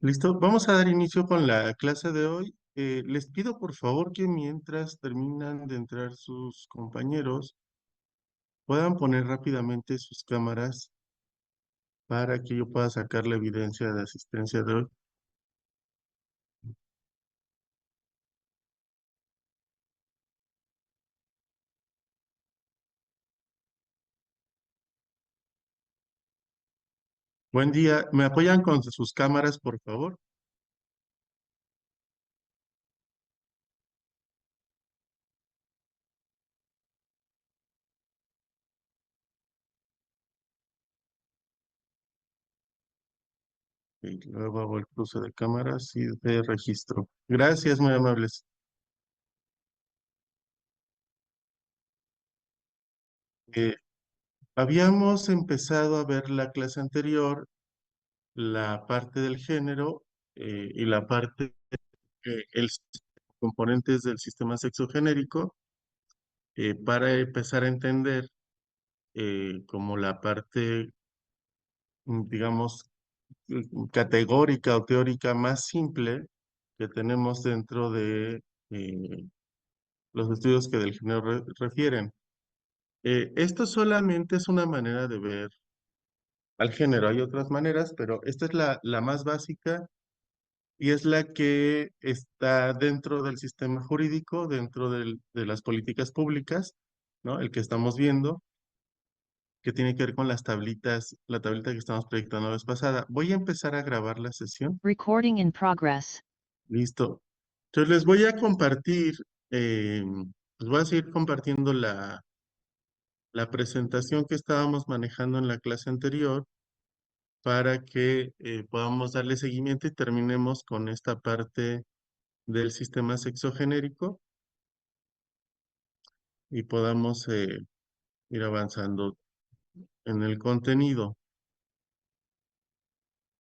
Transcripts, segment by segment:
Listo, vamos a dar inicio con la clase de hoy. Les pido por favor que mientras terminan de entrar sus compañeros, puedan poner rápidamente sus cámaras para que yo pueda sacar la evidencia de asistencia de hoy. Buen día, ¿me apoyan con sus cámaras, por favor? Y luego hago el cruce de cámaras y de registro. Gracias, muy amables. Eh, Habíamos empezado a ver la clase anterior, la parte del género y la parte el componentes del sistema sexogenérico para empezar a entender como la parte, digamos, categórica o teórica más simple que tenemos dentro de eh, los estudios que del género refieren. Esto solamente es una manera de ver al género. Hay otras maneras, pero esta es la más básica y es la que está dentro del sistema jurídico, dentro de las políticas públicas, ¿no? El que estamos viendo, que tiene que ver con las tablitas, la tablita que estamos proyectando la vez pasada. Voy a empezar a grabar la sesión. Recording in progress. Listo. Entonces les voy a compartir, les voy a seguir compartiendo la presentación que estábamos manejando en la clase anterior para que podamos darle seguimiento y terminemos con esta parte del sistema sexogenérico y podamos ir avanzando en el contenido.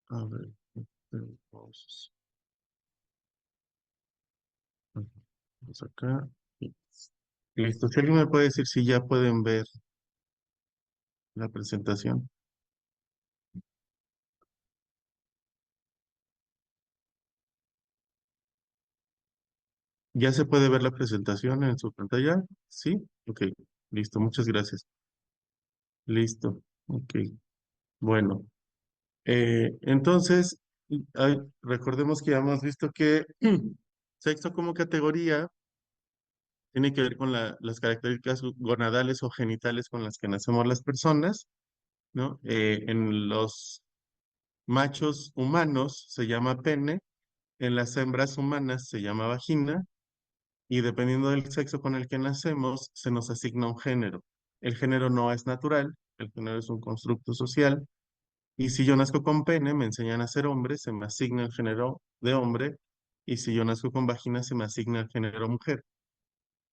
A ver. Vamos vamos acá. Listo. Si alguien me puede decir si ya pueden ver la presentación. ¿Ya se puede ver la presentación en su pantalla? Sí. Ok. Listo. Muchas gracias. Listo. Ok. Bueno. Entonces, recordemos que ya hemos visto que sexo como categoría tiene que ver con las características gonadales o genitales con las que nacemos las personas, ¿no? En los machos humanos se llama pene, en las hembras humanas se llama vagina, y dependiendo del sexo con el que nacemos, se nos asigna un género. El género no es natural, el género es un constructo social, y si yo nazco con pene, me enseñan a ser hombre, se me asigna el género de hombre, y si yo nazco con vagina, se me asigna el género mujer.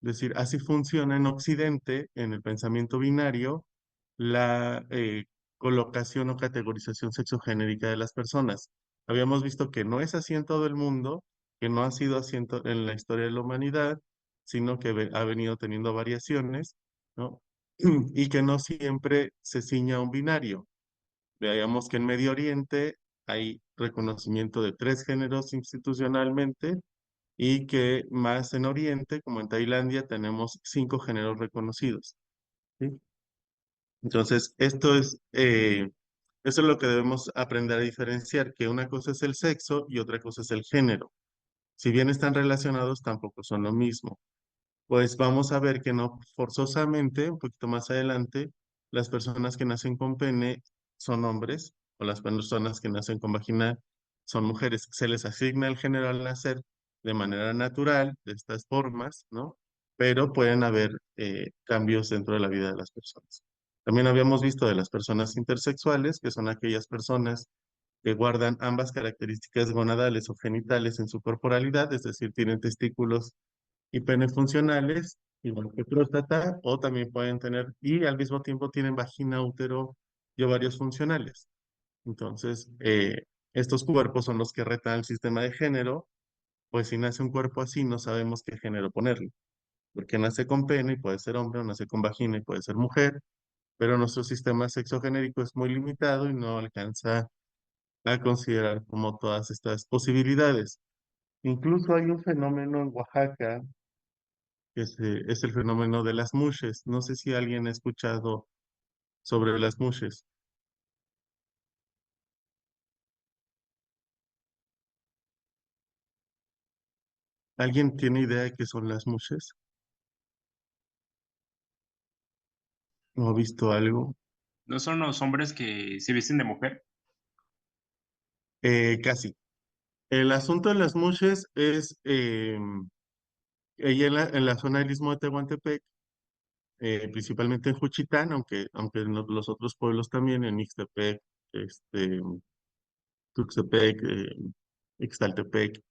Es decir, así funciona en Occidente, en el pensamiento binario, la colocación o categorización sexogenérica de las personas. Habíamos visto que no es así en todo el mundo, que no ha sido así en la historia de la humanidad, sino que ha venido teniendo variaciones, ¿no? Y que no siempre se ciña a un binario. Veamos que en Medio Oriente hay reconocimiento de tres géneros institucionalmente y que más en Oriente, como en Tailandia, tenemos cinco géneros reconocidos. ¿Sí? Entonces, eso es lo que debemos aprender a diferenciar, que una cosa es el sexo y otra cosa es el género. Si bien están relacionados, tampoco son lo mismo. Pues vamos a ver que no forzosamente, un poquito más adelante, las personas que nacen con pene son hombres o las personas que nacen con vagina son mujeres. Se les asigna el género al nacer de manera natural, de estas formas, ¿no? Pero pueden haber cambios dentro de la vida de las personas. También habíamos visto de las personas intersexuales, que son aquellas personas que guardan ambas características gonadales o genitales en su corporalidad, es decir, tienen testículos y pene funcionales, igual que próstata, o también pueden tener, y al mismo tiempo tienen vagina, útero y ovarios funcionales. Entonces, estos cuerpos son los que retan el sistema de género, pues si nace un cuerpo así, no sabemos qué género ponerle, porque nace con pene y puede ser hombre, o nace con vagina y puede ser mujer, pero nuestro sistema sexogenérico es muy limitado y no alcanza a considerar como todas estas posibilidades. Incluso hay un fenómeno en Oaxaca es el fenómeno de las mushes. No sé si alguien ha escuchado sobre las mushes. ¿Alguien tiene idea de qué son las mushes? ¿No ha visto algo? ¿No son los hombres que se visten de mujer? Casi. El asunto de las mushes es, ella en la zona del Istmo de Tehuantepec, principalmente en Juchitán, aunque en los otros pueblos también, en Ixtepec, Tuxtepec, Ixtaltepec,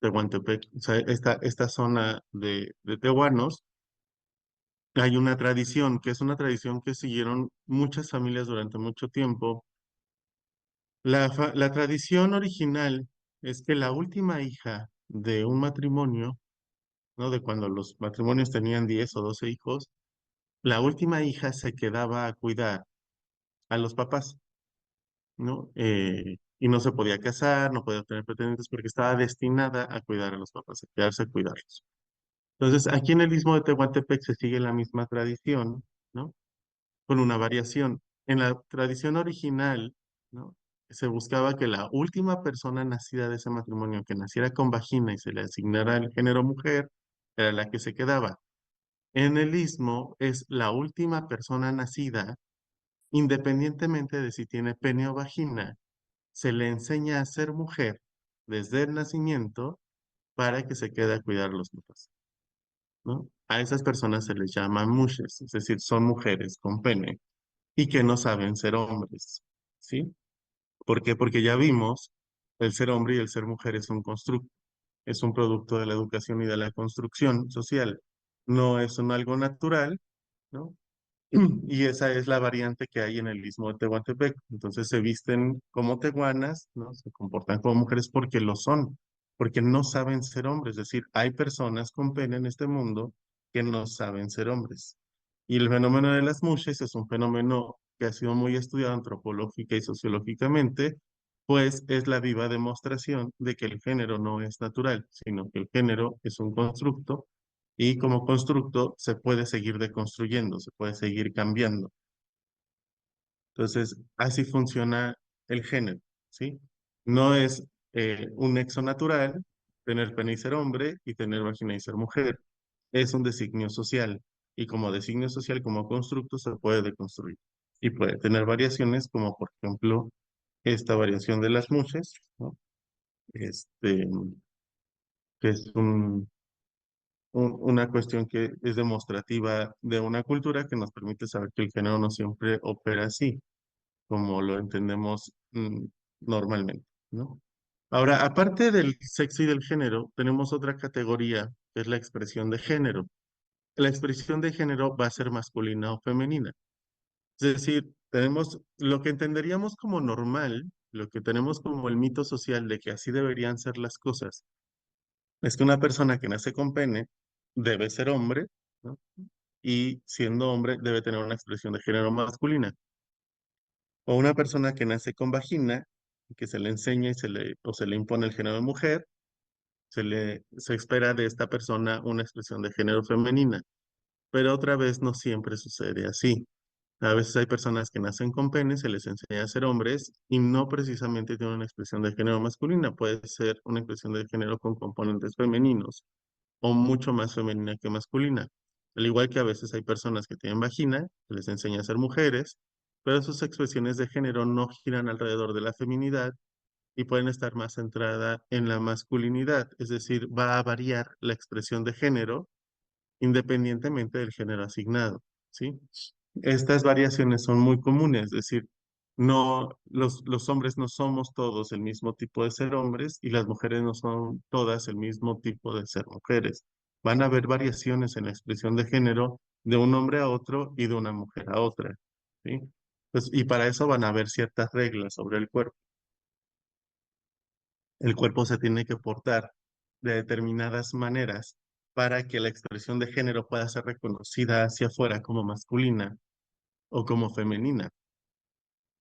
Tehuantepec, o sea, esta zona de tehuanos. Hay una tradición, que es una tradición que siguieron muchas familias durante mucho tiempo. La tradición original es que la última hija de un matrimonio, ¿no? De cuando los matrimonios tenían 10 o 12 hijos, la última hija se quedaba a cuidar a los papás, ¿no? Y no se podía casar, no podía tener pretendientes porque estaba destinada a cuidar a los papás, a quedarse a cuidarlos. Entonces, aquí en el Istmo de Tehuantepec se sigue la misma tradición, ¿no? Con una variación. En la tradición original, ¿no? Se buscaba que la última persona nacida de ese matrimonio, que naciera con vagina y se le asignara el género mujer, era la que se quedaba. En el istmo es la última persona nacida, independientemente de si tiene pene o vagina, se le enseña a ser mujer desde el nacimiento para que se quede a cuidar a los papás, ¿no? A esas personas se les llama mushes, es decir, son mujeres con pene y que no saben ser hombres, ¿sí? ¿Por qué? Porque ya vimos, el ser hombre y el ser mujer es un constructo, es un producto de la educación y de la construcción social, no es algo natural, ¿no? Y esa es la variante que hay en el Istmo de Tehuantepec. Entonces se visten como tehuanas, ¿no? Se comportan como mujeres porque lo son, porque no saben ser hombres. Es decir, hay personas con pene en este mundo que no saben ser hombres. Y el fenómeno de las mushes es un fenómeno que ha sido muy estudiado antropológica y sociológicamente, pues es la viva demostración de que el género no es natural, sino que el género es un constructo y como constructo se puede seguir deconstruyendo, se puede seguir cambiando. Entonces, así funciona el género, ¿sí? No es un nexo natural tener pene y ser hombre y tener vagina y ser mujer. Es un designio social y como designio social, como constructo, se puede deconstruir y puede tener variaciones como, por ejemplo, esta variación de las mujeres, ¿no? Este, que es una cuestión que es demostrativa de una cultura que nos permite saber que el género no siempre opera así, como lo entendemos normalmente, ¿no? Ahora, aparte del sexo y del género, tenemos otra categoría, que es la expresión de género. La expresión de género va a ser masculina o femenina. Es decir, tenemos lo que entenderíamos como normal, lo que tenemos como el mito social de que así deberían ser las cosas, es que una persona que nace con pene debe ser hombre, ¿no? Y siendo hombre debe tener una expresión de género masculina. O una persona que nace con vagina, que se le enseña o se le impone el género de mujer, se espera de esta persona una expresión de género femenina. Pero otra vez no siempre sucede así. A veces hay personas que nacen con pene, se les enseña a ser hombres y no precisamente tienen una expresión de género masculina, puede ser una expresión de género con componentes femeninos o mucho más femenina que masculina. Al igual que a veces hay personas que tienen vagina, se les enseña a ser mujeres, pero sus expresiones de género no giran alrededor de la feminidad y pueden estar más centrada en la masculinidad, es decir, va a variar la expresión de género independientemente del género asignado, ¿sí? Estas variaciones son muy comunes, es decir, no, los hombres no somos todos el mismo tipo de ser hombres y las mujeres no son todas el mismo tipo de ser mujeres. Van a haber variaciones en la expresión de género de un hombre a otro y de una mujer a otra, ¿sí? Pues, y para eso van a haber ciertas reglas sobre el cuerpo. El cuerpo se tiene que portar de determinadas maneras para que la expresión de género pueda ser reconocida hacia afuera como masculina o como femenina.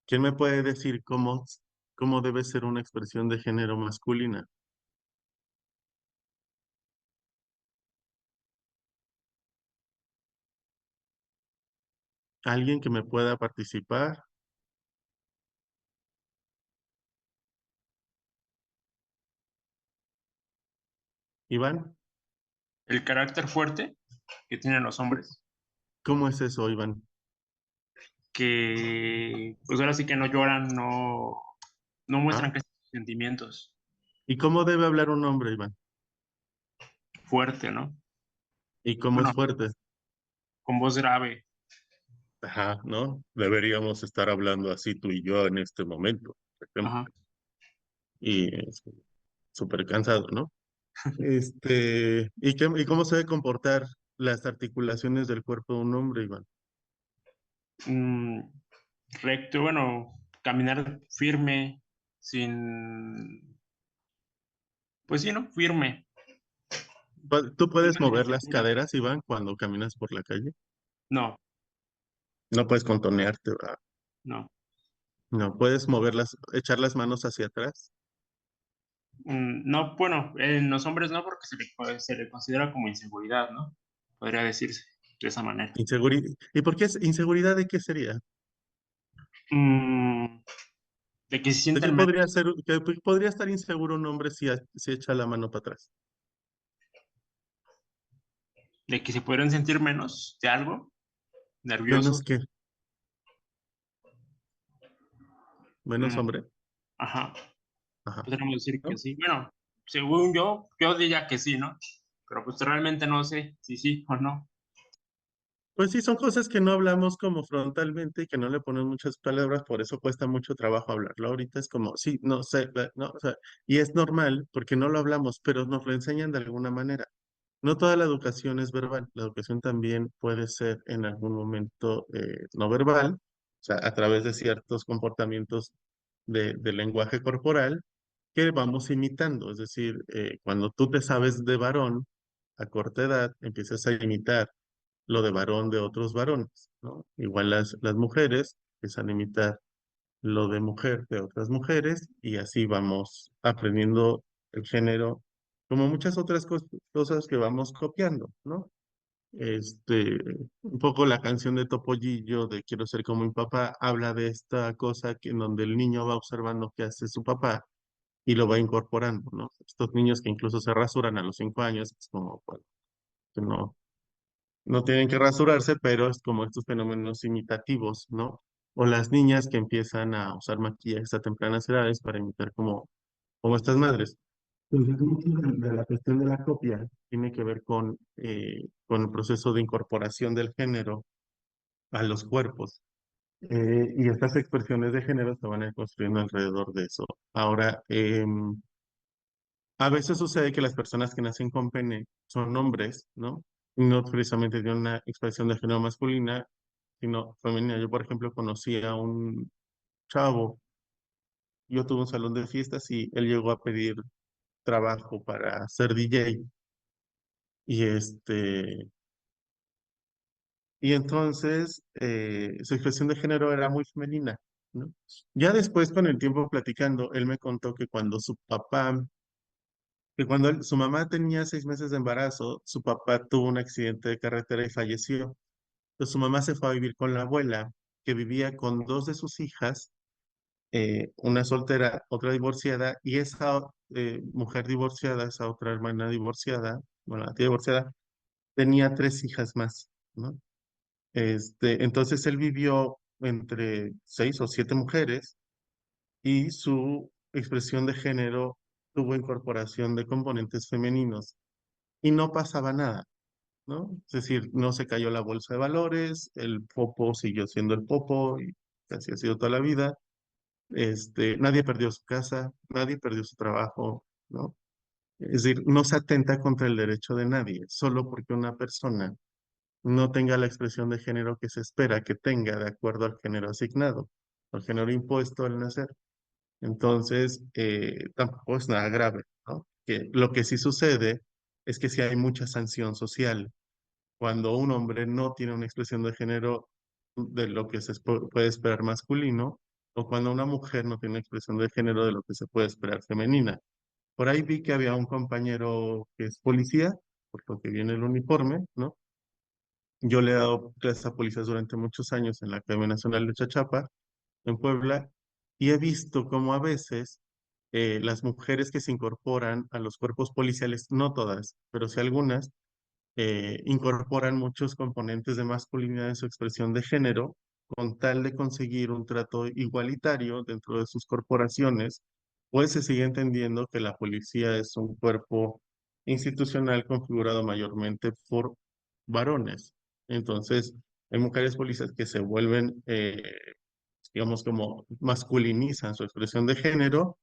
¿Quién me puede decir cómo debe ser una expresión de género masculina? ¿Alguien que me pueda participar? Iván, El carácter fuerte que tienen los hombres, ¿cómo es eso, Iván? que pues ahora sí que no lloran, no muestran ¿Ah? casi sus sentimientos. ¿Y cómo debe hablar un hombre, Iván? Fuerte, ¿no? ¿Y cómo es Bueno, fuerte? con voz grave. Ajá, ¿no? Deberíamos estar hablando así tú y yo en este momento, por ejemplo. Ajá. Y súper cansado, ¿no? ¿Y cómo se debe comportar las articulaciones del cuerpo de un hombre, Iván? Mm, recto, bueno, caminar firme, sin, pues sí, ¿no? Firme. ¿Tú Sin puedes pedir mover las cintura. caderas, Iván, cuando caminas por la calle? No, No puedes contonearte, ¿verdad? no. No puedes moverlas, echar las manos hacia atrás. No, bueno, en los hombres no, porque se le considera como inseguridad, ¿no? Podría decirse de esa manera. Inseguridad. ¿Y por qué es inseguridad de qué sería? Mm, de que se ¿De qué sienten podría menos, ser, podría estar inseguro un hombre si echa la mano para atrás? de que se podrían sentir menos de algo, Menos nerviosos. que, menos Mm, hombre. ajá, Ajá. podríamos decir que ¿No? sí. Bueno, según yo diría que sí, ¿no? Pero pues realmente no sé si sí o no. Pues sí, son cosas que no hablamos como frontalmente y que no le ponen muchas palabras, por eso cuesta mucho trabajo hablarlo. Ahorita es como, sí, no sé, no, o sea, y es normal porque no lo hablamos, pero nos lo enseñan de alguna manera. No toda la educación es verbal, la educación también puede ser en algún momento no verbal, o sea, a través de ciertos comportamientos de lenguaje corporal que vamos imitando. Es decir, cuando tú te sabes de varón a corta edad, empiezas a imitar lo de varón de otros varones, ¿no? Igual las mujeres empiezan a imitar lo de mujer de otras mujeres y así vamos aprendiendo el género, como muchas otras cosas que vamos copiando, ¿no? Este, un poco la canción de Topollillo de Quiero ser como mi papá habla de esta cosa que en donde el niño va observando qué hace su papá y lo va incorporando, ¿no? Estos niños que incluso se rasuran a los 5 años, es como, bueno, que no tienen que rasurarse, pero es como estos fenómenos imitativos, ¿no? O las niñas que empiezan a usar maquillaje a tempranas edades para imitar como estas madres. Entonces, mucho de la cuestión de la copia tiene que ver con el proceso de incorporación del género a los cuerpos. Y estas expresiones de género se van a ir construyendo alrededor de eso. Ahora, a veces sucede que las personas que nacen con pene son hombres, ¿no? Y no precisamente tienen una expresión de género masculina, sino femenina. Yo, por ejemplo, conocí a un chavo, yo tuve un salón de fiestas y él llegó a pedir trabajo para ser DJ. Y y entonces su expresión de género era muy femenina, ¿no? Ya después, con el tiempo platicando, él me contó que cuando su mamá tenía 6 meses de embarazo, su papá tuvo un accidente de carretera y falleció. Entonces su mamá se fue a vivir con la abuela, que vivía con dos de sus hijas, una soltera, otra divorciada, y esa mujer divorciada, esa otra hermana divorciada, bueno, la tía divorciada, tenía 3 hijas más, ¿no? Entonces él vivió entre 6 o 7 mujeres y su expresión de género tuvo incorporación de componentes femeninos y no pasaba nada, ¿no? Es decir, no se cayó la bolsa de valores, el popo siguió siendo el popo y así ha sido toda la vida. Nadie perdió su casa, nadie perdió su trabajo, ¿no? Es decir, no se atenta contra el derecho de nadie, solo porque una persona no tenga la expresión de género que se espera que tenga de acuerdo al género asignado, al género impuesto al nacer. Entonces, tampoco es nada grave, ¿no? Que lo que sí sucede es que sí hay mucha sanción social. Cuando un hombre no tiene una expresión de género de lo que puede esperar masculino, o cuando una mujer no tiene una expresión de género de lo que se puede esperar femenina. Por ahí vi que había un compañero que es policía, por lo que viene el uniforme, ¿no? Yo le he dado clases a policías durante muchos años en la Academia Nacional de Chachapa, en Puebla, y he visto cómo a veces las mujeres que se incorporan a los cuerpos policiales, no todas, pero sí algunas, incorporan muchos componentes de masculinidad en su expresión de género con tal de conseguir un trato igualitario dentro de sus corporaciones, pues se sigue entendiendo que la policía es un cuerpo institucional configurado mayormente por varones. Entonces, hay mujeres policías que se vuelven, digamos, como masculinizan su expresión de género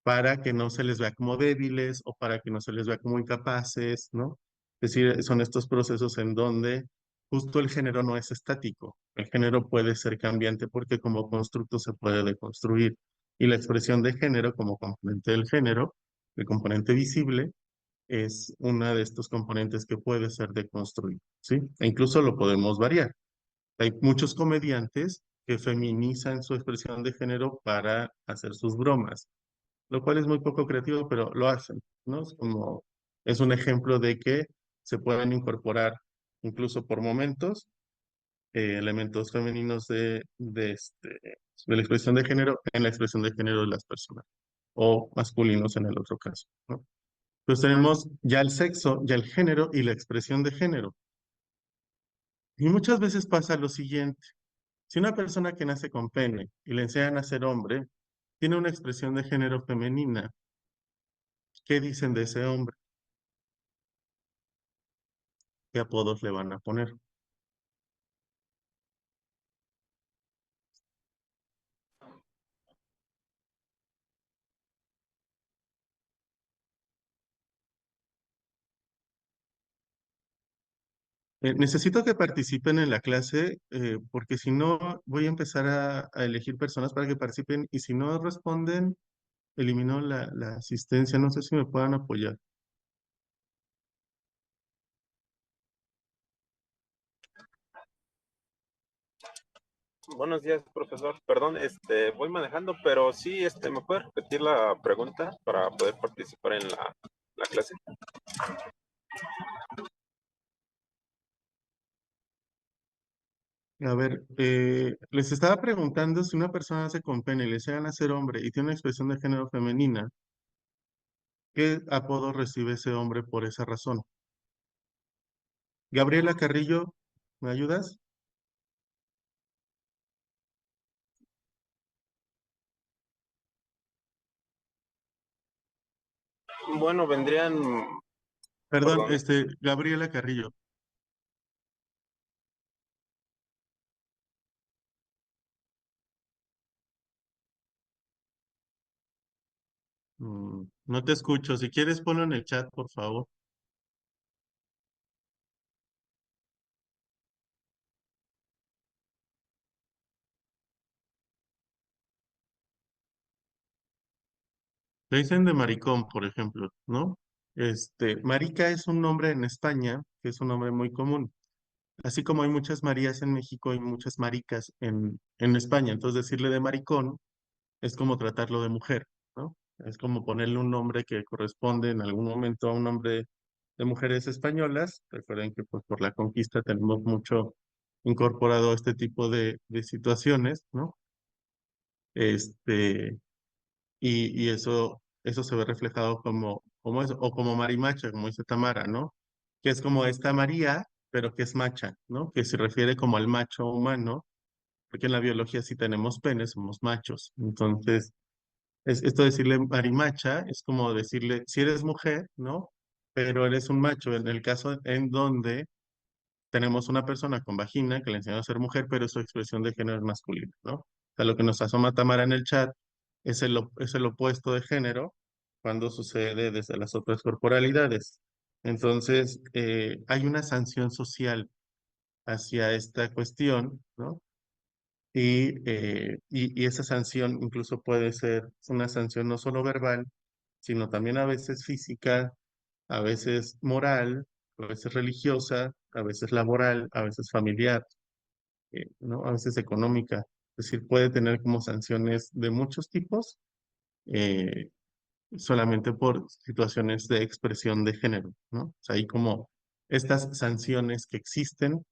para que no se les vea como débiles o para que no se les vea como incapaces, ¿no? Es decir, son estos procesos en donde justo el género no es estático. El género puede ser cambiante porque como constructo se puede deconstruir. Y la expresión de género como componente del género, el componente visible, es una de estos componentes que puede ser deconstruido, ¿sí? E incluso lo podemos variar. Hay muchos comediantes que feminizan su expresión de género para hacer sus bromas, lo cual es muy poco creativo, pero lo hacen, ¿no? Es un ejemplo de que se pueden incorporar incluso por momentos elementos femeninos de la expresión de género en la expresión de género de las personas, o masculinos en el otro caso, ¿no? Entonces tenemos ya el sexo, ya el género y la expresión de género. Y muchas veces pasa lo siguiente. Si una persona que nace con pene y le enseñan a ser hombre, tiene una expresión de género femenina, ¿qué dicen de ese hombre? ¿Qué apodos le van a poner? Necesito que participen en la clase porque si no voy a empezar a elegir personas para que participen y si no responden, elimino la asistencia. No sé si me puedan apoyar. Buenos días, profesor. Perdón, voy manejando, pero sí, ¿me puede repetir la pregunta para poder participar en la clase? A ver, les estaba preguntando si una persona nace con pene y le enseñan a ser hombre y tiene una expresión de género femenina, ¿qué apodo recibe ese hombre por esa razón? Gabriela Carrillo, ¿me ayudas? Bueno, vendrían, Perdón, perdón, Gabriela Carrillo. No te escucho. Si quieres, ponlo en el chat, por favor. Le dicen de maricón, por ejemplo, ¿no? Marica es un nombre en España, que es un nombre muy común. Así como hay muchas Marías en México, hay muchas maricas en España. Entonces, decirle de maricón es como tratarlo de mujer, ¿no? Es como ponerle un nombre que corresponde en algún momento a un nombre de mujeres españolas. Recuerden que pues, por la conquista tenemos mucho incorporado este tipo de situaciones, ¿no? Este, y eso se ve reflejado como eso, o como marimacha, como dice Tamara, ¿no? Que es como esta María, pero que es macha, ¿no? Que se refiere como al macho humano, porque en la biología sí tenemos penes, somos machos. Entonces, esto de decirle marimacha es como decirle, si eres mujer, ¿no? Pero eres un macho, en el caso en donde tenemos una persona con vagina que le enseñó a ser mujer, pero su expresión de género es masculino, ¿no? O sea, lo que nos asoma Tamara en el chat es el opuesto de género cuando sucede desde las otras corporalidades. Entonces, hay una sanción social hacia esta cuestión, ¿no? Y esa sanción incluso puede ser una sanción no solo verbal, sino también a veces física, a veces moral, a veces religiosa, a veces laboral, a veces familiar, ¿no? A veces económica. Es decir, puede tener como sanciones de muchos tipos, eh, solamente por situaciones de expresión de género, ¿no? O sea, hay como estas sanciones que existen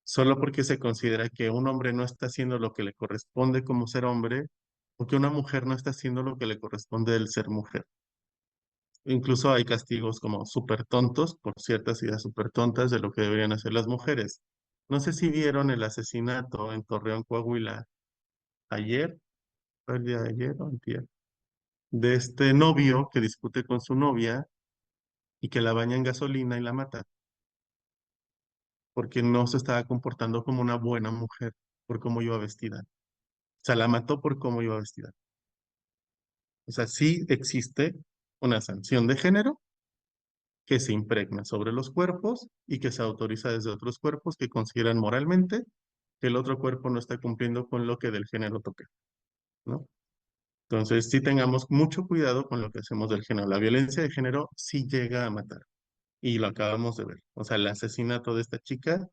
solo porque se considera que un hombre no está haciendo lo que le corresponde como ser hombre o que una mujer no está haciendo lo que le corresponde del ser mujer. Incluso hay castigos como súper tontos por ciertas ideas súper tontas de lo que deberían hacer las mujeres. No sé si vieron el asesinato en Torreón, Coahuila, ayer, fue el día de ayer o antier, de este novio que discute con su novia y que la baña en gasolina y la mata, porque no se estaba comportando como una buena mujer por cómo iba vestida. O sea, la mató por cómo iba vestida. O sea, sí existe una sanción de género que se impregna sobre los cuerpos y que se autoriza desde otros cuerpos que consideran moralmente que el otro cuerpo no está cumpliendo con lo que del género toca, ¿no? Entonces, sí tengamos mucho cuidado con lo que hacemos del género. La violencia de género sí llega a matar y lo acabamos de ver. O sea, el asesinato de esta chica,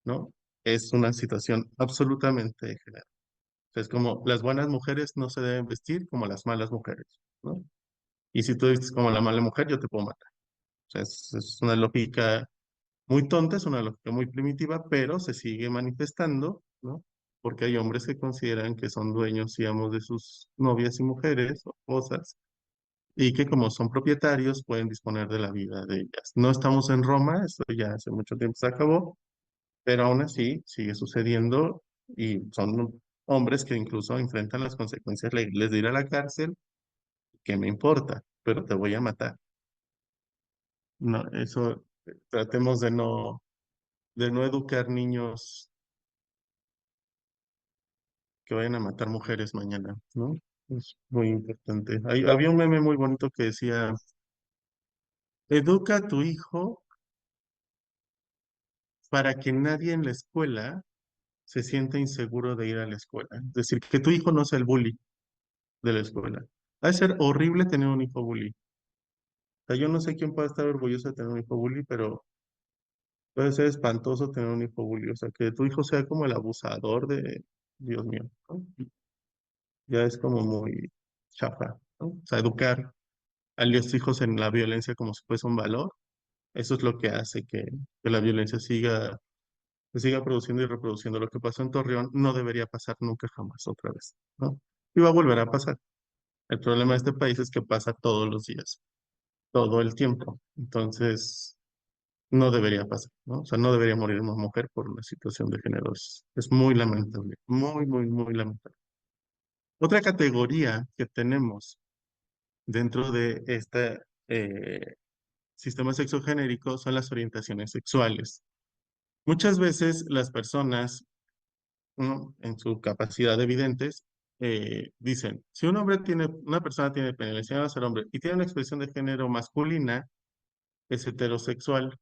¿no? Es una situación absolutamente de género. O sea, es como las buenas mujeres no se deben vestir como las malas mujeres, ¿no? Y si tú dices como la mala mujer, yo te puedo matar. O sea, es una lógica muy tonta, es una lógica muy primitiva, pero se sigue manifestando, ¿no? Porque hay hombres que consideran que son dueños, digamos, de sus novias y mujeres o esposas, y que como son propietarios pueden disponer de la vida de ellas. No estamos en Roma, esto ya hace mucho tiempo se acabó, pero aún así sigue sucediendo y son hombres que incluso enfrentan las consecuencias legales de ir a la cárcel, que me importa, pero te voy a matar. No, eso tratemos de no educar niños que vayan a matar mujeres mañana, ¿no? Es muy importante. Había un meme muy bonito que decía, educa a tu hijo para que nadie en la escuela se sienta inseguro de ir a la escuela. Es decir, que tu hijo no sea el bully de la escuela. Va a ser horrible tener un hijo bully. O sea, yo no sé quién puede estar orgulloso de tener un hijo bully, pero puede ser espantoso tener un hijo bully. O sea, que tu hijo sea como el abusador de, Dios mío, ¿no? Ya es como muy chafa, ¿no? O sea, educar a los hijos en la violencia como si fuese un valor, eso es lo que hace que la violencia se siga produciendo y reproduciendo. Lo que pasó en Torreón no debería pasar nunca jamás otra vez, ¿no? Y va a volver a pasar. El problema de este país es que pasa todos los días, todo el tiempo. Entonces, no debería pasar, ¿no? O sea, no debería morir una mujer por una situación de género. Es muy lamentable, muy, muy, muy lamentable. Otra categoría que tenemos dentro de este sistema sexogenérico son las orientaciones sexuales. Muchas veces las personas, ¿no?, en su capacidad de videntes, dicen, si una persona tiene pene, le enseñan a ser hombre y tiene una expresión de género masculina, es heterosexual,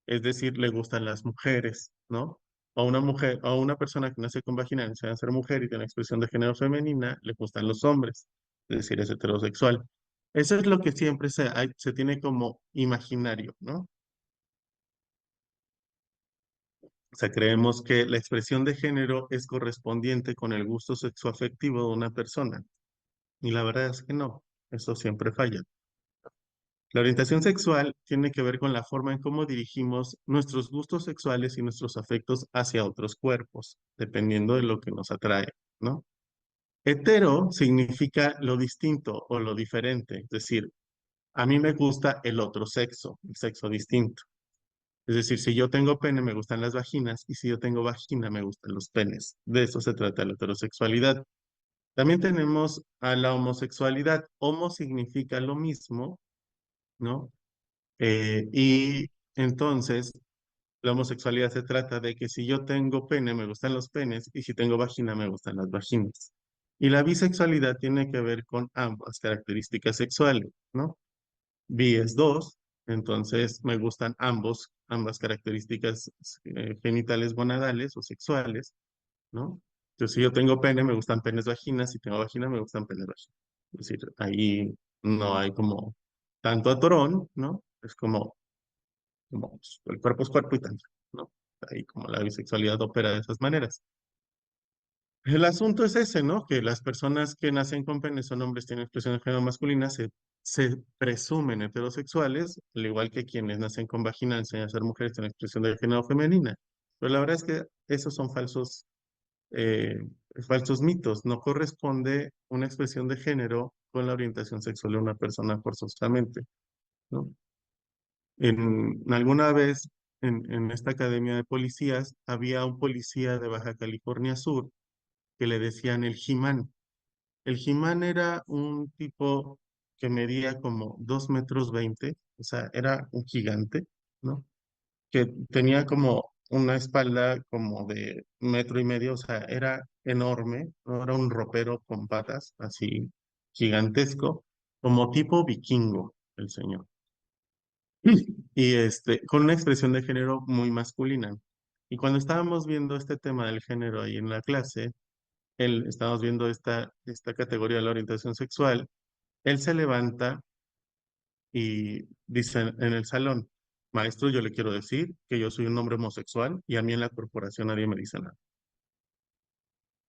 es decir, le gustan las mujeres, ¿no? O una mujer, o una persona que nace con vagina, le enseñan a ser mujer y tiene una expresión de género femenina, le gustan los hombres, es decir, es heterosexual. Eso es lo que siempre se tiene como imaginario, ¿no? O sea, creemos que la expresión de género es correspondiente con el gusto sexoafectivo de una persona. Y la verdad es que no, eso siempre falla. La orientación sexual tiene que ver con la forma en cómo dirigimos nuestros gustos sexuales y nuestros afectos hacia otros cuerpos, dependiendo de lo que nos atrae, ¿no? Hetero significa lo distinto o lo diferente, es decir, a mí me gusta el otro sexo, el sexo distinto. Es decir, si yo tengo pene, me gustan las vaginas, y si yo tengo vagina, me gustan los penes. De eso se trata la heterosexualidad. También tenemos a la homosexualidad. Homo significa lo mismo, ¿no? Y entonces, la homosexualidad se trata de que si yo tengo pene, me gustan los penes, y si tengo vagina, me gustan las vaginas. Y la bisexualidad tiene que ver con ambas características sexuales, ¿no? Bi es dos, entonces me gustan ambas características genitales gonadales o sexuales, ¿no? Entonces, si yo tengo pene, me gustan penes vaginas, si tengo vagina, me gustan penes vaginas. Es decir, ahí no hay como tanto atorón, ¿no? Es como pues, el cuerpo es cuerpo y tanto, ¿no? Ahí como la bisexualidad opera de esas maneras. El asunto es ese, ¿no? Que las personas que nacen con pene son hombres, tienen expresión de género masculina, se presumen heterosexuales, al igual que quienes nacen con vagina enseñan a ser mujeres, tienen expresión de género femenina. Pero la verdad es que esos son eh, falsos mitos. No corresponde una expresión de género con la orientación sexual de una persona forzosamente, ¿no? Alguna vez en esta academia de policías había un policía de Baja California Sur que le decían el He-Man. El He-Man era un tipo que medía como 2,20 m, o sea, era un gigante, ¿no? Que tenía como una espalda como de 1,5 m, o sea, era enorme, ¿no? Era un ropero con patas, así gigantesco, como tipo vikingo, el señor. Y con una expresión de género muy masculina. Y cuando estábamos viendo este tema del género ahí en la clase, estábamos viendo esta categoría de la orientación sexual, él se levanta y dice en el salón, maestro, yo le quiero decir que yo soy un hombre homosexual y a mí en la corporación nadie me dice nada.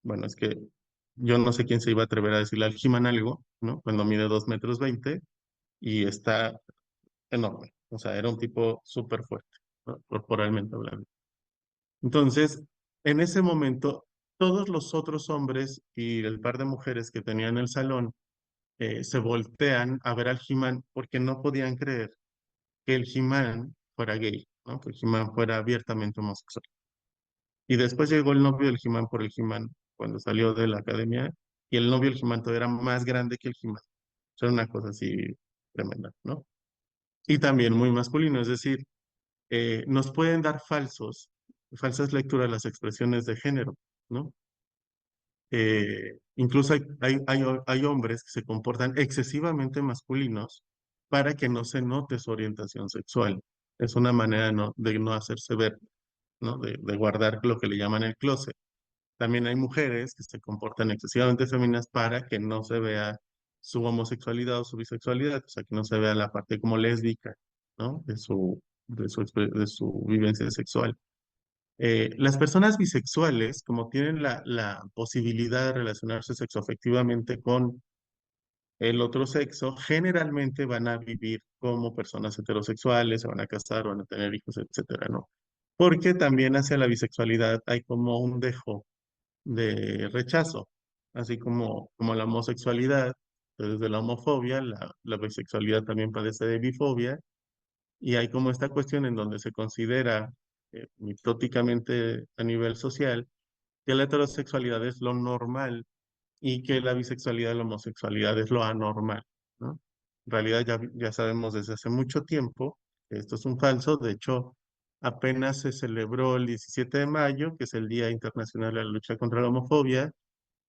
Bueno, es que yo no sé quién se iba a atrever a decirle al He-Man algo, ¿no? Cuando mide 2,20 m y está enorme. O sea, era un tipo súper fuerte, ¿no? Corporalmente hablando. Entonces, en ese momento, todos los otros hombres y el par de mujeres que tenían el salón se voltean a ver al He-Man porque no podían creer que el He-Man fuera gay, ¿no? Que el He-Man fuera abiertamente homosexual. Y después llegó el novio del He-Man por el He-Man cuando salió de la academia, y el novio del He-Man todavía era más grande que el He-Man. Era una cosa así tremenda, ¿no? Y también muy masculino, es decir, nos pueden dar falsas lecturas las expresiones de género, ¿no? Incluso hay hombres que se comportan excesivamente masculinos para que no se note su orientación sexual. Es una manera de no hacerse ver. ¿no? De guardar lo que le llaman el closet. También hay mujeres que se comportan excesivamente femeninas para que no se vea su homosexualidad o su bisexualidad, o sea, que no se vea la parte como lésbica, ¿no? De su vivencia sexual. Las personas bisexuales, como tienen la posibilidad de relacionarse sexoafectivamente con el otro sexo, generalmente van a vivir como personas heterosexuales, se van a casar, van a tener hijos, etcétera, ¿no? Porque también hacia la bisexualidad hay como un dejo de rechazo, así como la homosexualidad, desde la homofobia, la bisexualidad también padece de bifobia, y hay como esta cuestión en donde se considera mitóticamente a nivel social que la heterosexualidad es lo normal y que la bisexualidad y la homosexualidad es lo anormal, ¿no? En realidad ya sabemos desde hace mucho tiempo que esto es un falso. De hecho, apenas se celebró el 17 de mayo, que es el Día Internacional de la Lucha contra la Homofobia,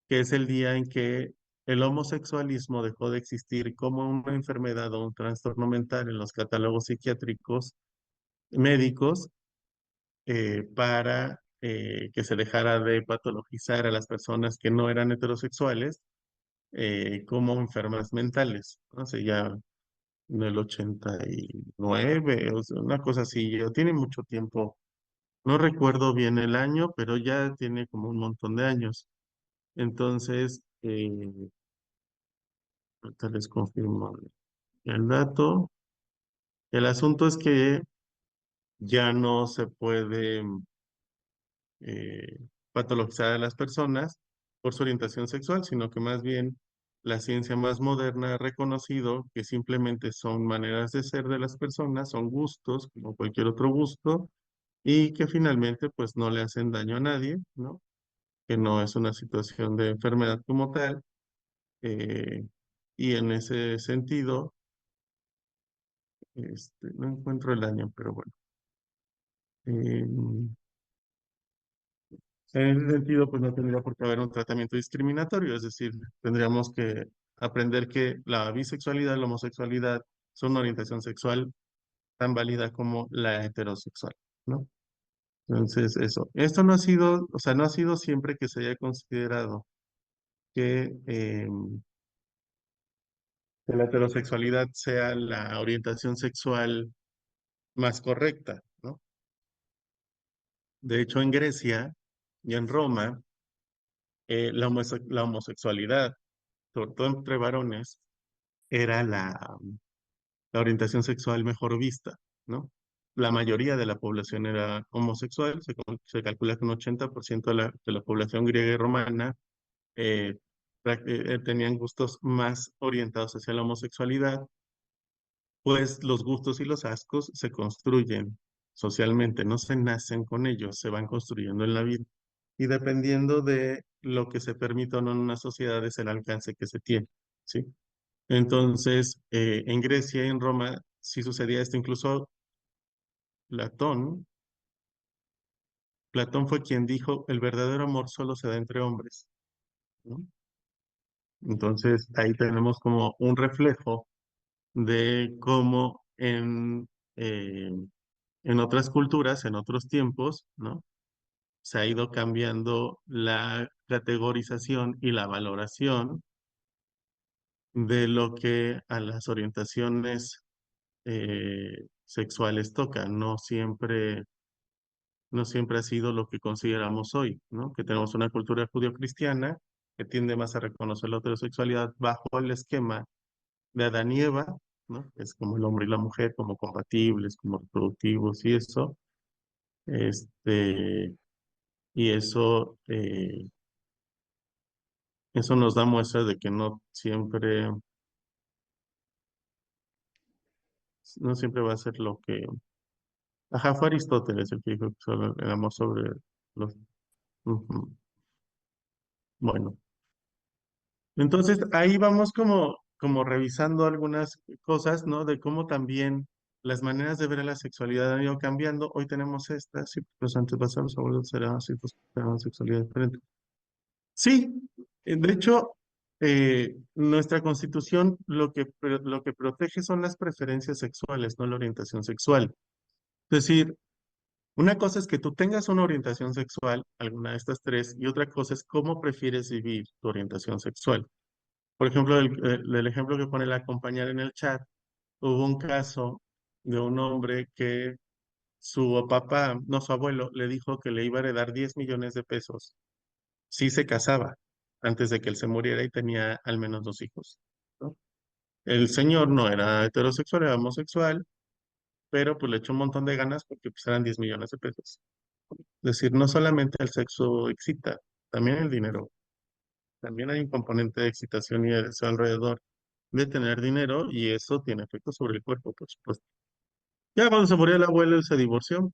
que es el día en que el homosexualismo dejó de existir como una enfermedad o un trastorno mental en los catálogos psiquiátricos médicos, para que se dejara de patologizar a las personas que no eran heterosexuales como enfermas mentales, ¿no? O sea, ya en el 89, o sea, una cosa así, ya tiene mucho tiempo. No recuerdo bien el año, pero ya tiene como un montón de años. Entonces, ahorita les confirmo el dato. El asunto es que ya no se puede eh, patologizar a las personas por su orientación sexual, sino que más bien la ciencia más moderna ha reconocido que simplemente son maneras de ser de las personas, son gustos, como cualquier otro gusto, y que finalmente pues no le hacen daño a nadie, ¿no? Que no es una situación de enfermedad como tal. eh, y en ese sentido, no encuentro el año, pero bueno. eh, En ese sentido, pues no tendría por qué haber un tratamiento discriminatorio, es decir, tendríamos que aprender que la bisexualidad y la homosexualidad son una orientación sexual tan válida como la heterosexual, ¿no? Entonces, eso. Esto no ha sido, o sea, no ha sido siempre que se haya considerado que la heterosexualidad sea la orientación sexual más correcta, ¿no? De hecho, en Grecia y en Roma, la homosexualidad, sobre todo entre varones, era la orientación sexual mejor vista, ¿no? La mayoría de la población era homosexual, se calcula que un 80% de la población griega y romana eh, tenían gustos más orientados hacia la homosexualidad, pues los gustos y los ascos se construyen socialmente, no se nacen con ellos, se van construyendo en la vida. Y dependiendo de lo que se permita o no en una sociedad es el alcance que se tiene, ¿sí? Entonces, en Grecia y en Roma sí sucedía esto. Incluso Platón, Platón fue quien dijo, el verdadero amor solo se da entre hombres, ¿no? Entonces, ahí tenemos como un reflejo de cómo eh, en otras culturas, en otros tiempos, ¿no? Se ha ido cambiando la categorización y la valoración de lo que a las orientaciones sexuales toca. No siempre ha sido lo que consideramos hoy, ¿no? Que tenemos una cultura judio-cristiana que tiende más a reconocer la heterosexualidad bajo el esquema de Adán y Eva, ¿no? Es como el hombre y la mujer, como compatibles, como reproductivos y eso. Este, y eso nos da muestra de que no siempre va a ser lo que... Ajá, fue Aristóteles el que dijo que solo el amor sobre los... Ujú. Bueno. Entonces, ahí vamos como revisando algunas cosas, ¿no? De cómo también las maneras de ver a la sexualidad han ido cambiando. Hoy tenemos estas, sí, los antepasados abuelos eran así, pues tenían sexualidad diferente. Sí, de hecho, nuestra constitución lo que protege son las preferencias sexuales, no la orientación sexual. Es decir, Una cosa es que tú tengas una orientación sexual, alguna de estas tres, y otra cosa es cómo prefieres vivir tu orientación sexual. Por ejemplo, el ejemplo que pone la compañera en el chat, hubo un caso de un hombre que su papá, no, su abuelo, le dijo que le iba a heredar 10 millones de pesos si se casaba antes de que él se muriera y tenía al menos 2 hijos, ¿no? El señor no era heterosexual, era homosexual, pero pues le echó un montón de ganas porque pues eran 10 millones de pesos. Es decir, no solamente el sexo excita, también el dinero. También hay un componente de excitación y de deseo alrededor de tener dinero y eso tiene efecto sobre el cuerpo, por supuesto. Ya cuando se murió el abuelo, él se divorció,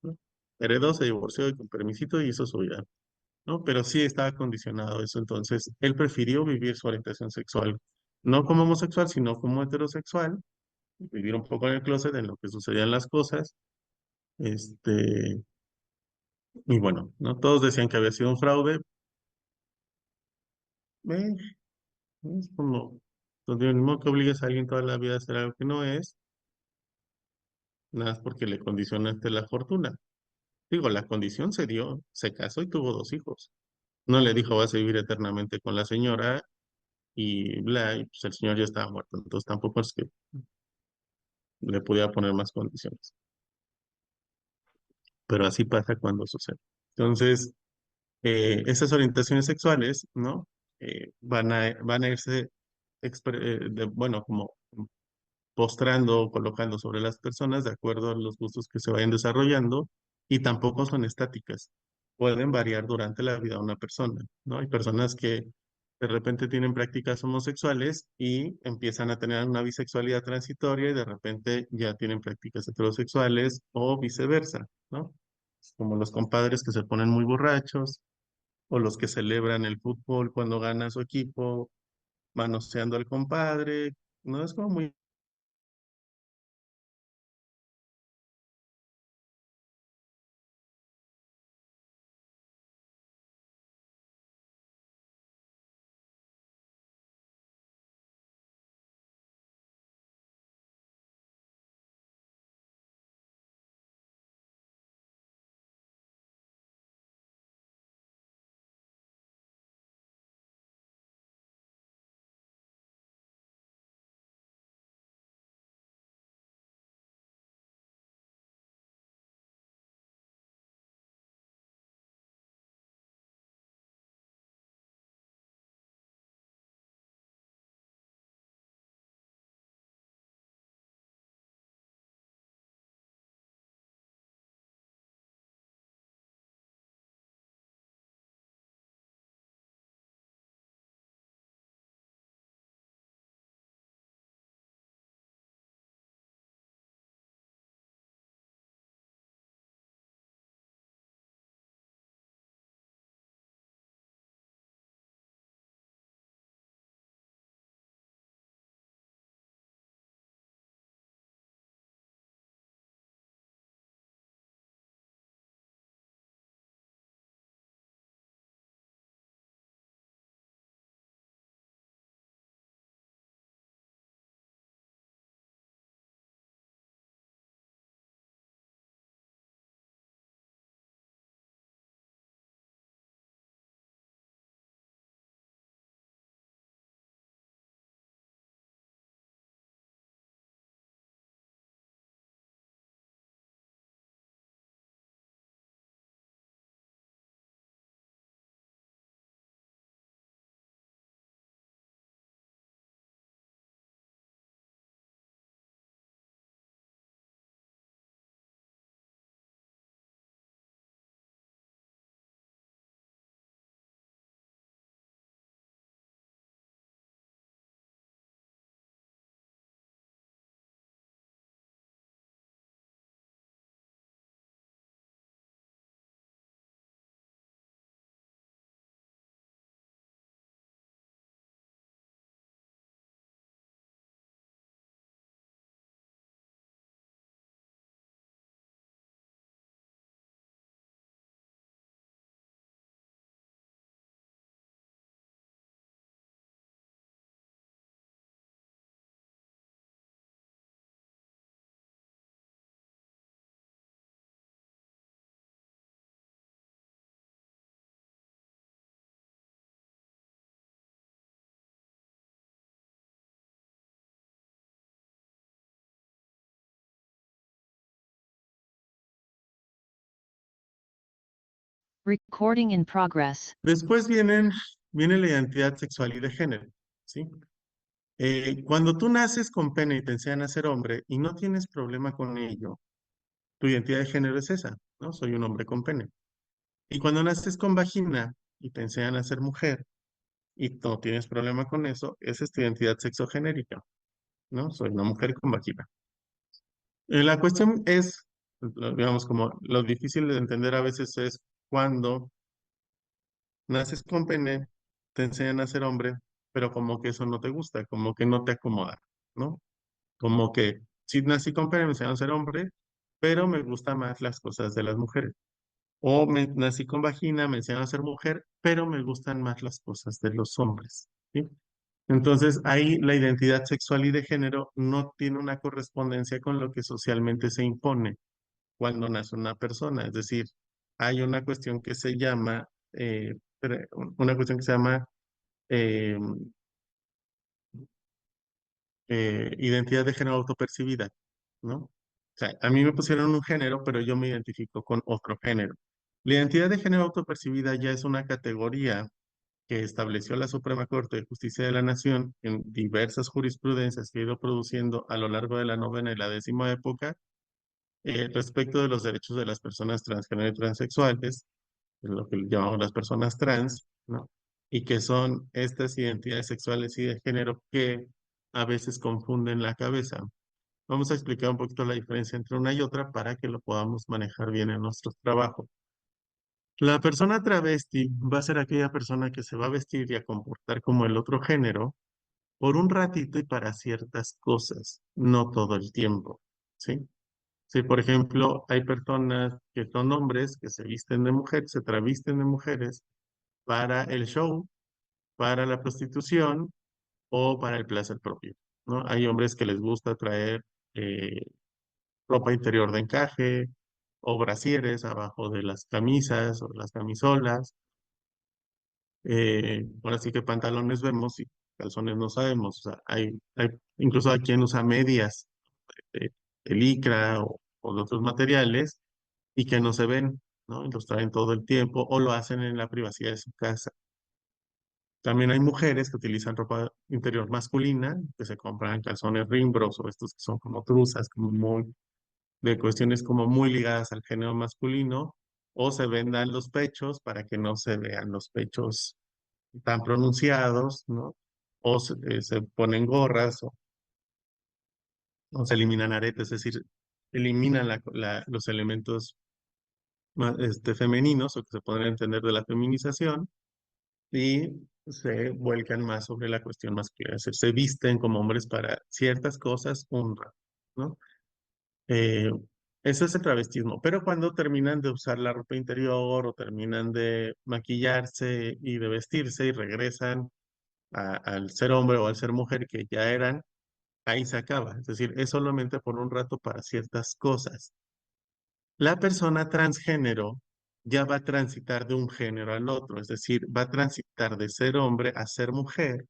¿no? Heredó, se divorció y con permisito y hizo su vida, ¿no? Pero sí estaba condicionado eso, entonces él prefirió vivir su orientación sexual, no como homosexual, sino como heterosexual, vivir un poco en el closet, en lo que sucedían las cosas, este, y bueno, ¿no? Todos decían que había sido un fraude, eh, es como, donde ni modo que obligues a alguien toda la vida a hacer algo que no es, nada más porque le condicionaste la fortuna. Digo, la condición se dio, se casó y tuvo 2 hijos. No le dijo vas a vivir eternamente con la señora y bla, y pues el señor ya estaba muerto, entonces tampoco es que le pudiera poner más condiciones. Pero así pasa cuando sucede. Entonces, esas orientaciones sexuales, ¿no? Van a irse, bueno, como postrando o colocando sobre las personas de acuerdo a los gustos que se vayan desarrollando y tampoco son estáticas. Pueden variar durante la vida de una persona, ¿no? Hay personas que de repente tienen prácticas homosexuales y empiezan a tener una bisexualidad transitoria y de repente ya tienen prácticas heterosexuales o viceversa, ¿no? Como los compadres que se ponen muy borrachos o los que celebran el fútbol cuando gana su equipo, manoseando al compadre, ¿no? Es como muy Recording in progress. Después viene la identidad sexual y de género, ¿sí? Cuando tú naces con pene y te enseñan a ser hombre y no tienes problema con ello, tu identidad de género es esa, ¿no? Soy un hombre con pene. Y cuando naces con vagina y te enseñan a ser mujer y no tienes problema con eso, esa es tu identidad sexogenérica, ¿no? Soy una mujer con vagina. La cuestión es, digamos, como lo difícil de entender a veces es cuando naces con pene, te enseñan a ser hombre, pero como que eso no te gusta, como que no te acomoda, ¿no? Como que sí nací con pene, me enseñaron a ser hombre, pero me gustan más las cosas de las mujeres. O nací con vagina, me enseñaron a ser mujer, pero me gustan más las cosas de los hombres, ¿sí? Entonces, ahí la identidad sexual y de género no tiene una correspondencia con lo que socialmente se impone cuando nace una persona. Es decir, hay una cuestión que se llama, una cuestión que se llama eh, identidad de género autopercibida, ¿no? O sea, a mí me pusieron un género, pero yo me identifico con otro género. La identidad de género autopercibida ya es una categoría que estableció la Suprema Corte de Justicia de la Nación en diversas jurisprudencias que ha ido produciendo a lo largo de la novena y la décima época respecto de los derechos de las personas transgénero y transexuales, lo que llamamos las personas trans, ¿no? Y que son estas identidades sexuales y de género que a veces confunden la cabeza. Vamos a explicar un poquito la diferencia entre una y otra para que lo podamos manejar bien en nuestro trabajo. La persona travesti va a ser aquella persona que se va a vestir y a comportar como el otro género por un ratito y para ciertas cosas, no todo el tiempo, ¿sí? Si, por ejemplo, hay personas que son hombres que se visten de mujeres, se travisten de mujeres para el show, para la prostitución o para el placer propio, ¿no? Hay hombres que les gusta traer eh, ropa interior de encaje o brasieres abajo de las camisas o las camisolas. Ahora sí que pantalones vemos y calzones no sabemos. O sea, incluso hay quien usa medias de, de licra o de otros materiales y que no se ven, ¿no? Y los traen todo el tiempo o lo hacen en la privacidad de su casa. También hay mujeres que utilizan ropa interior masculina, que se compran calzones rimbros o estos que son como truzas, como muy, de cuestiones como muy ligadas al género masculino, o se vendan los pechos para que no se vean los pechos tan pronunciados, ¿no? O se ponen gorras o se eliminan aretes, es decir, eliminan los elementos femeninos o que se podrían entender de la feminización y se vuelcan más sobre la cuestión masculina, es decir, se visten como hombres para ciertas cosas un rato, ¿no? Eh, Eso es el travestismo, pero cuando terminan de usar la ropa interior o terminan de maquillarse y de vestirse y regresan al ser hombre o al ser mujer que ya eran, ahí se acaba, es decir, es solamente por un rato para ciertas cosas. La persona transgénero ya va a transitar de un género al otro, es decir, va a transitar de ser hombre a ser mujer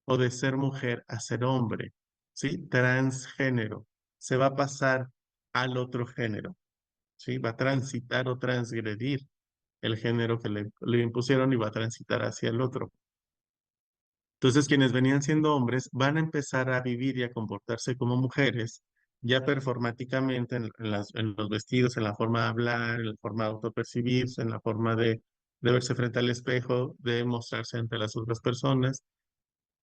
o de ser mujer a ser hombre, ¿sí? Transgénero. Se va a pasar al otro género, ¿sí? Va a transitar o transgredir el género que le impusieron y va a transitar hacia el otro. Entonces, quienes venían siendo hombres van a empezar a vivir y a comportarse como mujeres, ya performáticamente en los vestidos, en la forma de hablar, en la forma de autopercibirse, en la forma de verse frente al espejo, de mostrarse ante las otras personas.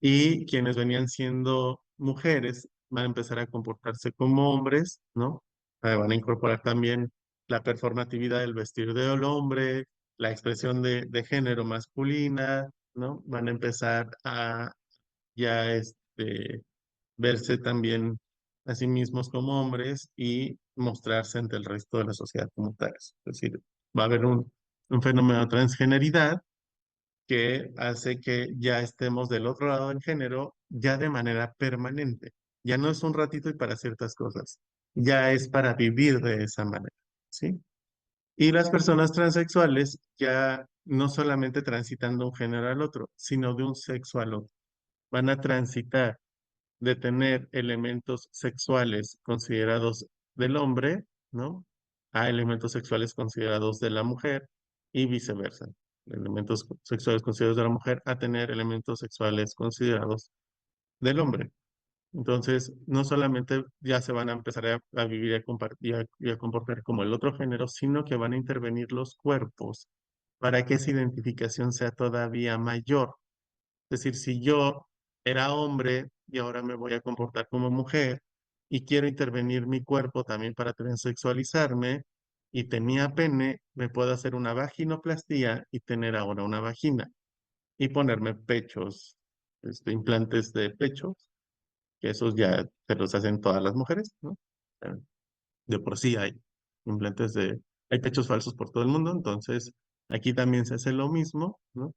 Y quienes venían siendo mujeres van a empezar a comportarse como hombres, ¿no? Van a incorporar también la performatividad del vestir del hombre, la expresión de género masculina, ¿no? Van a empezar a ya verse también a sí mismos como hombres y mostrarse ante el resto de la sociedad como tales. Es decir, va a haber un fenómeno de transgeneridad que hace que ya estemos del otro lado del género ya de manera permanente. Ya no es un ratito y para ciertas cosas, ya es para vivir de esa manera, ¿sí? Y las personas transexuales ya no solamente transitan de un género al otro, sino de un sexo al otro. Van a transitar de tener elementos sexuales considerados del hombre, ¿no? A elementos sexuales considerados de la mujer y viceversa. Elementos sexuales considerados de la mujer a tener elementos sexuales considerados del hombre. Entonces, no solamente ya se van a empezar a vivir y a compartir y a comportar como el otro género, sino que van a intervenir los cuerpos para que esa identificación sea todavía mayor. Es decir, si yo era hombre y ahora me voy a comportar como mujer y quiero intervenir mi cuerpo también para transexualizarme y tenía pene, me puedo hacer una vaginoplastia y tener ahora una vagina y ponerme pechos, implantes de pechos, que esos ya se los hacen todas las mujeres, ¿no? Eh, De por sí hay pechos falsos por todo el mundo, entonces aquí también se hace lo mismo, ¿no?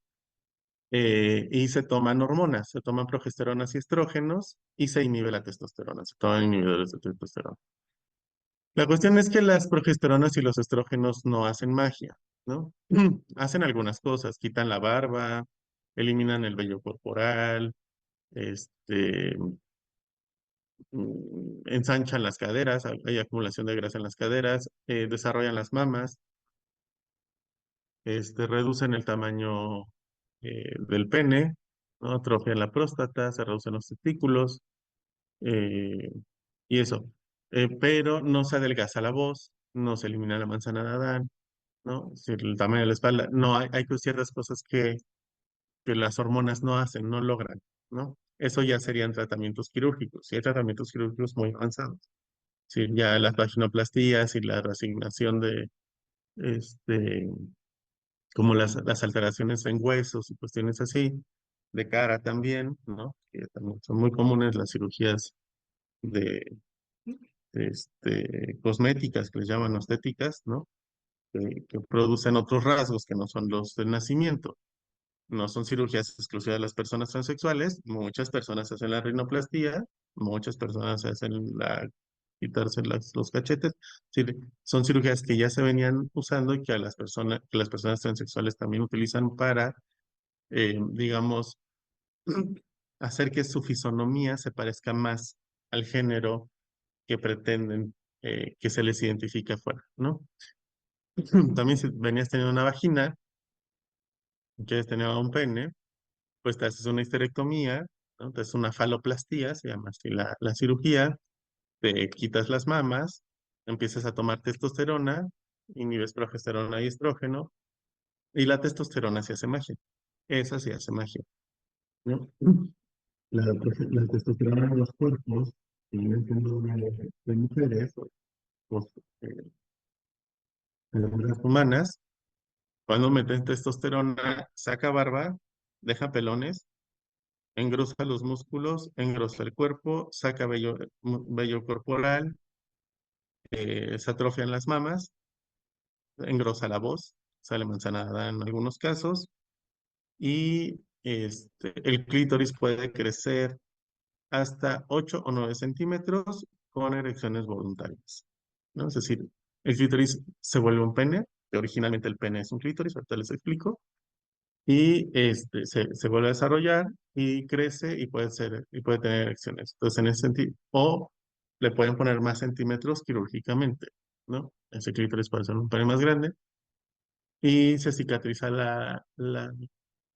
Y se toman hormonas, se toman progesteronas y estrógenos y se inhibe la testosterona, se toman inhibidores de testosterona. La cuestión es que las progesteronas y los estrógenos no hacen magia, ¿no? Hacen algunas cosas, quitan la barba, eliminan el vello corporal, este, ensanchan las caderas, hay acumulación de grasa en las caderas, desarrollan las mamas, reducen el tamaño del pene, ¿no? Atrofian la próstata, se reducen los testículos, eh, y eso. Pero no se adelgaza la voz, no se elimina la manzana de Adán, ¿no? Es decir, el tamaño de la espalda, no hay ciertas cosas que las hormonas no hacen, no logran, ¿no? Eso ya serían tratamientos quirúrgicos, y hay tratamientos quirúrgicos muy avanzados. Sí, ya las vaginoplastías y la reasignación de, este, como las alteraciones en huesos y cuestiones así, de cara también, ¿no? Que también son muy comunes las cirugías de, cosméticas, que les llaman estéticas, ¿no? Que producen otros rasgos que no son los del nacimiento. No son cirugías exclusivas de las personas transexuales, muchas personas hacen la rinoplastia, muchas personas hacen quitarse los cachetes. Sí, son cirugías que ya se venían usando y que que las personas transexuales también utilizan para, digamos, hacer que su fisonomía se parezca más al género que pretenden que se les identifique afuera, ¿no? También si venías teniendo una vagina, quieres tener un pene, pues te haces una histerectomía, ¿no? Te haces una faloplastía, se llama así la cirugía, te quitas las mamas, empiezas a tomar testosterona, inhibes progesterona y estrógeno, y la testosterona se hace magia. Esa sí hace magia, ¿no? La testosterona en los cuerpos, que vienen siendo de mujeres, pues, eh, de las humanas, cuando meten testosterona, saca barba, deja pelones, engrosa los músculos, engrosa el cuerpo, saca vello corporal, se atrofian las mamas, engrosa la voz, sale manzanada en algunos casos, y el clítoris puede crecer hasta 8 o 9 centímetros con erecciones voluntarias, ¿no? Es decir, el clítoris se vuelve un pene, que originalmente el pene es un clítoris, ahorita les explico, y se vuelve a desarrollar y crece y puede tener erecciones. Entonces, en ese sentido, o le pueden poner más centímetros quirúrgicamente, ¿no? Ese clítoris puede ser un pene más grande y se cicatriza la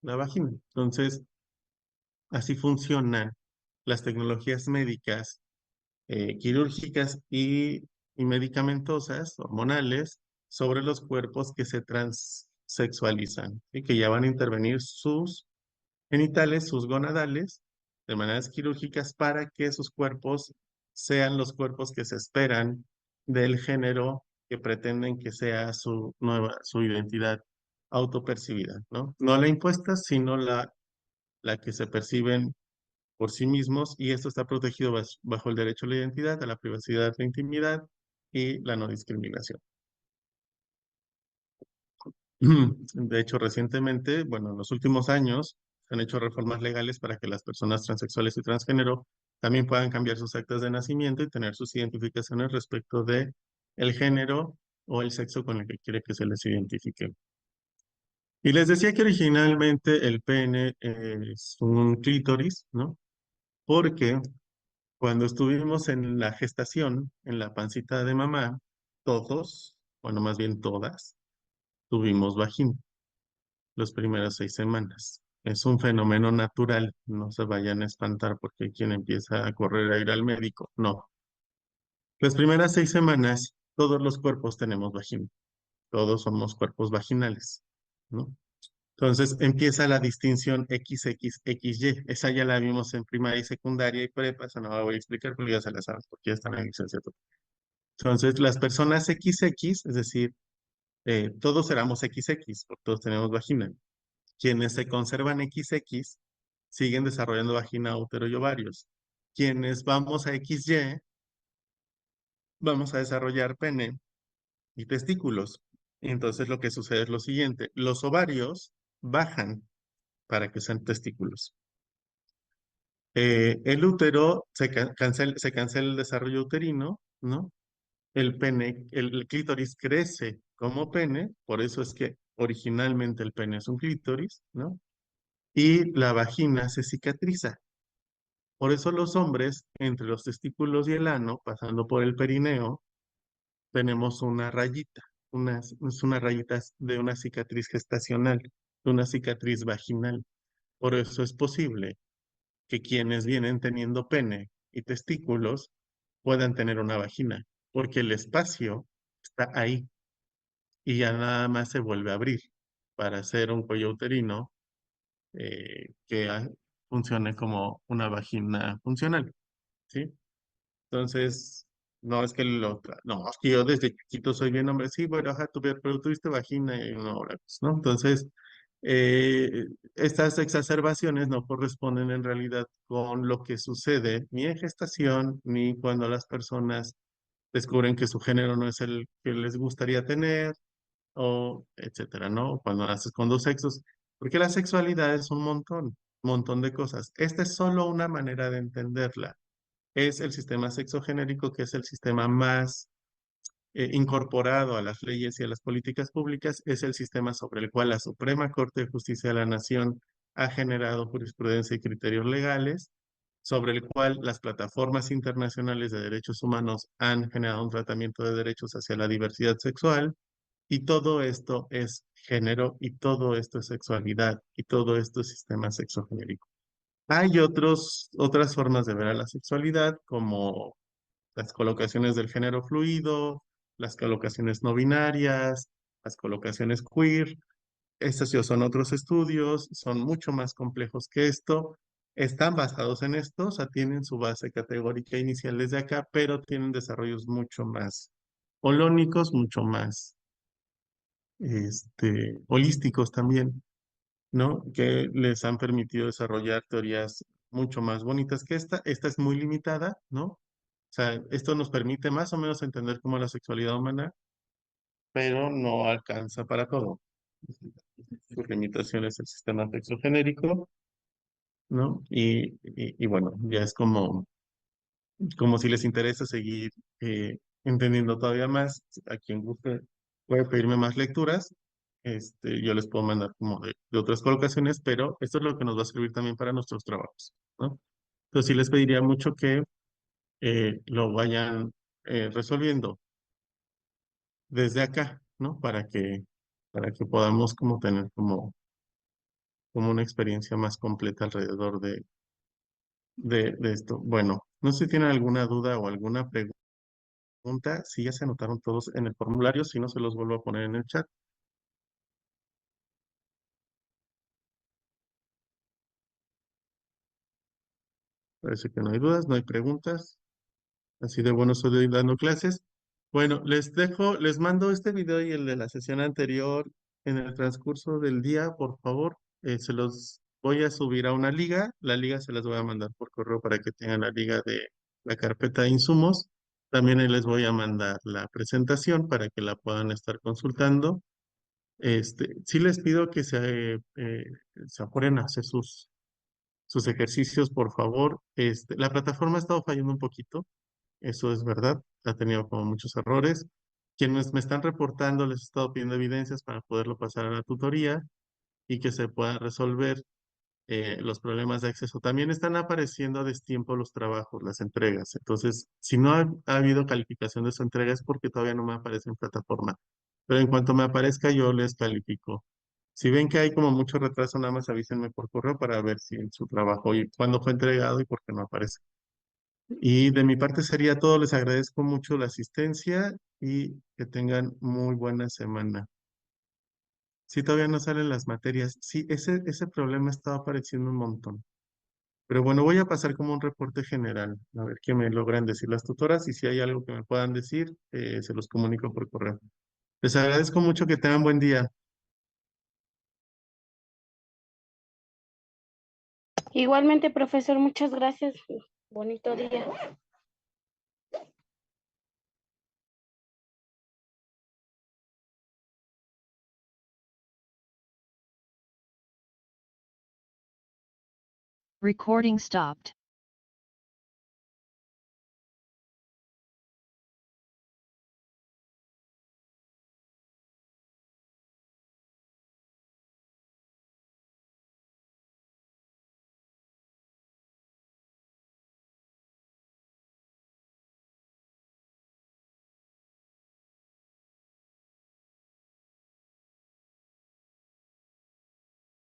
vagina. Entonces, así funcionan las tecnologías médicas, quirúrgicas y medicamentosas, hormonales, sobre los cuerpos que se transexualizan y que ya van a intervenir sus genitales, sus gonadales, de maneras quirúrgicas para que sus cuerpos sean los cuerpos que se esperan del género que pretenden que sea su identidad autopercibida, ¿no? No la impuesta, sino la que se perciben por sí mismos, y esto está protegido bajo el derecho a la identidad, a la privacidad, la intimidad y la no discriminación. De hecho, recientemente, bueno, en los últimos años, se han hecho reformas legales para que las personas transexuales y transgénero también puedan cambiar sus actas de nacimiento y tener sus identificaciones respecto de el género o el sexo con el que quiere que se les identifique. Y les decía que originalmente el pene es un clítoris, ¿no? Porque cuando estuvimos en la gestación, en la pancita de mamá, todos, bueno, más bien todas, tuvimos vagina las primeras 6 semanas. Es un fenómeno natural, no se vayan a espantar porque hay quien empieza a correr a ir al médico. No. Las primeras 6 semanas, todos los cuerpos tenemos vagina. Todos somos cuerpos vaginales, ¿no? Entonces empieza la distinción XXXY. Esa ya la vimos en primaria y secundaria y prepa, esa no la voy a explicar porque ya se la saben, porque ya están en licenciatura. Entonces, las personas XX, es decir, todos éramos XX, porque todos tenemos vagina. Quienes se conservan XX siguen desarrollando vagina, útero y ovarios. Quienes vamos a XY, vamos a desarrollar pene y testículos. Entonces, lo que sucede es lo siguiente: los ovarios bajan para que sean testículos. El útero se cancela el desarrollo uterino, ¿no? El pene, el clítoris crece como pene, por eso es que originalmente el pene es un clítoris, ¿no? Y la vagina se cicatriza. Por eso los hombres, entre los testículos y el ano, pasando por el perineo, tenemos una rayita, es una rayita de una cicatriz gestacional, de una cicatriz vaginal. Por eso es posible que quienes vienen teniendo pene y testículos puedan tener una vagina, porque el espacio está ahí y ya nada más se vuelve a abrir para hacer un cuello uterino que funcione como una vagina funcional, ¿sí? Entonces, no es que no, es que yo desde chiquito soy bien hombre, sí, bueno, ajá, pero tuviste vagina y no, ahora, pues, ¿no? Entonces, estas exacerbaciones no corresponden en realidad con lo que sucede ni en gestación, ni cuando las personas descubren que su género no es el que les gustaría tener, o etcétera, ¿no? Cuando naces con dos sexos, porque la sexualidad es un montón de cosas. Esta es solo una manera de entenderla. Es el sistema sexogenérico, que es el sistema más incorporado a las leyes y a las políticas públicas, es el sistema sobre el cual la Suprema Corte de Justicia de la Nación ha generado jurisprudencia y criterios legales, sobre el cual las plataformas internacionales de derechos humanos han generado un tratamiento de derechos hacia la diversidad sexual, y todo esto es género, y todo esto es sexualidad, y todo esto es sistema sexogenérico. Hay otras formas de ver a la sexualidad, como las colocaciones del género fluido, las colocaciones no binarias, las colocaciones queer. Estos ya son otros estudios, son mucho más complejos que esto. Están basados en esto, o sea, tienen su base categórica inicial desde acá, pero tienen desarrollos mucho más holónicos, mucho más holísticos también, ¿no? Que les han permitido desarrollar teorías mucho más bonitas que esta. Esta es muy limitada, ¿no? O sea, esto nos permite más o menos entender cómo la sexualidad humana, pero no alcanza para todo. Su limitación es el sistema sexogenérico, ¿no? Y bueno, ya es como si les interesa seguir entendiendo todavía más. A quien guste puede pedirme más lecturas. Yo les puedo mandar como de otras colocaciones, pero esto es lo que nos va a servir también para nuestros trabajos, ¿no? Entonces sí les pediría mucho que lo vayan resolviendo desde acá, ¿no? Para que podamos como tener como una experiencia más completa alrededor de esto. Bueno, no sé si tienen alguna duda o alguna pregunta. Si ya se anotaron todos en el formulario, si no, se los vuelvo a poner en el chat. Parece que no hay dudas, no hay preguntas. Así de bueno estoy dando clases. Bueno, les mando este video y el de la sesión anterior en el transcurso del día, por favor. Se los voy a subir a una liga. La liga se las voy a mandar por correo para que tengan la liga de la carpeta de insumos. También ahí les voy a mandar la presentación para que la puedan estar consultando. Sí les pido que se apuren a hacer sus ejercicios, por favor. La plataforma ha estado fallando un poquito, eso es verdad, ha tenido como muchos errores. Quienes me están reportando, les he estado pidiendo evidencias para poderlo pasar a la tutoría y que se puedan resolver los problemas de acceso. También están apareciendo a destiempo los trabajos, las entregas. Entonces, si no ha habido calificación de su entrega es porque todavía no me aparece en plataforma. pero en cuanto me aparezca yo les califico. Si ven que hay como mucho retraso, nada más avísenme por correo para ver si en su trabajo y cuándo fue entregado y por qué no aparece. Y de mi parte sería todo. Les agradezco mucho la asistencia y que tengan muy buena semana. Si todavía no salen las materias, sí, ese problema estaba apareciendo un montón. Pero bueno, voy a pasar como un reporte general, a ver qué me logran decir las tutoras y si hay algo que me puedan decir, se los comunico por correo. Les agradezco mucho, que tengan buen día. Igualmente, profesor, muchas gracias. Bonito día. Recording stopped.